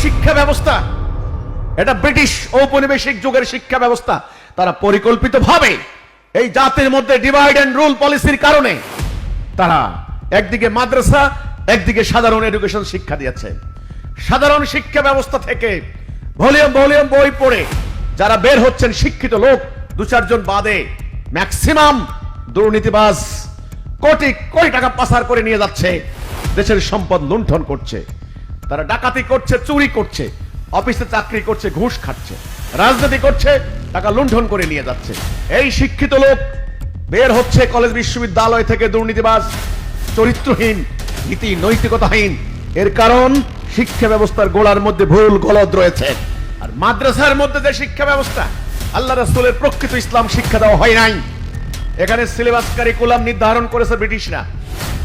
শিক্ষা ব্যবস্থা, এটা ব্রিটিশ ঔপনিবেশিক যুগের শিক্ষা ব্যবস্থা। তারা পরিকল্পিতভাবে এই জাতির মধ্যে ডিভাইড এন্ড রুল পলিসির কারণে তারা একদিকে মাদ্রাসা, একদিকে সাধারণ এডুকেশন শিক্ষা দিয়েছে। সাধারণ শিক্ষা ব্যবস্থা থেকে ভলিউম ভলিউম বই পড়ে যারা বের হচ্ছেন শিক্ষিত লোক দু চারজন বাদে, ম্যাক্সিমাম দুর্নীতিবাজ, কোটি কোটি টাকা পাচার করে নিয়ে যাচ্ছে, দেশের সম্পদ লুণ্ঠন করছে, তারা ডাকাতি করছে, চুরি করছে, অফিসে চাকরি করছে, ঘুষ খাচ্ছে, রাজনীতি করছে, টাকা লুণ্ঠন করে নিয়ে যাচ্ছে। এই শিক্ষিত লোক বের হচ্ছে কলেজ বিশ্ববিদ্যালয় থেকে দুর্নীতিবাজ, চরিত্রহীন, নীতি নৈতিকতাহীন। এর কারণ শিক্ষা ব্যবস্থার গোড়ার মধ্যে ভুল গলদ রয়েছে। আর মাদ্রাসার মধ্যে যে শিক্ষা ব্যবস্থা, আল্লাহ রাসূলের প্রকৃত ইসলাম শিক্ষা দেওয়া হয় নাই। এখানে সিলেবাস কারিকুলাম নির্ধারণ করেছে ব্রিটিশরা,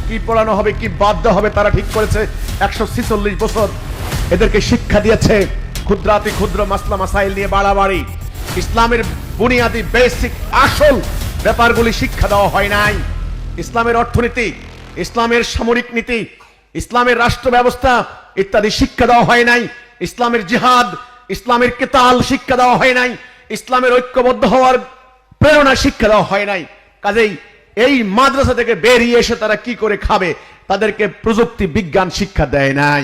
কি পড়ানো হবে, কি বাদ দেওয়া হবে তারা ঠিক করেছে। 146 বছর এদেরকে শিক্ষা দিয়েছে ক্ষুদ্রাতি ক্ষুদ্র মাসলা মাসাইল নিয়ে বাড়াবাড়ি। ইসলামের বুনিয়াদি বেসিক আসল ব্যাপারগুলি শিক্ষা দেওয়া হয় নাই। ইসলামের অর্থনীতি, ইসলামের সামরিক নীতি, ইসলামের রাষ্ট্র ব্যবস্থা ইত্যাদি শিক্ষা দেওয়া হয় নাই। ইসলামের জিহাদ, ইসলামের কেতাল শিক্ষা দেওয়া হয় নাই। ইসলামের ঐক্যবদ্ধ হওয়ার প্রেরণা শিক্ষা দেওয়া হয় নাই। কাজেই এই মাদ্রাসা থেকে বেরিয়ে এসে তারা কি করে খাবে, তাদেরকে প্রযুক্তি বিজ্ঞান শিক্ষা দেয় নাই,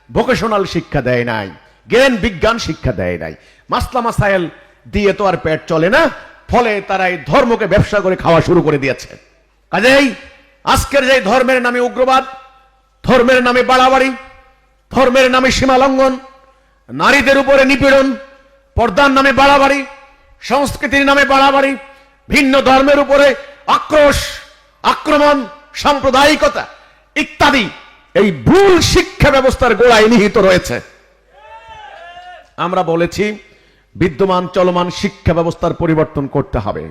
ভোকেশনাল শিক্ষা দেয় নাই, জ্ঞান বিজ্ঞান শিক্ষা দেয় নাই। মাসলা মাসাইল দিয়ে তো আর পেট চলে না, ফলে তারা এই ধর্মকে ব্যবসা করে খাওয়া শুরু করে দিয়েছে। কাজেই আজকের যে ধর্মের নামে উগ্রবাদ, ধর্মের নামে বাড়াবাড়ি, ধর্মের নামে সীমা লঙ্ঘন, নারীদের উপরে নিপীড়ন, পর্দার নামে বাড়াবাড়ি, সংস্কৃতির নামে বাড়াবাড়ি, ভিন্ন ধর্মের উপরে আক্রোশ, আক্রমণ, সাম্প্রদায়িকতা ইত্যাদি এই ভুল শিক্ষা ব্যবস্থার গোড়ায় নিহিত রয়েছে। আমরা বলেছি বিদ্যমান চলমান শিক্ষা ব্যবস্থার পরিবর্তন করতে হবে।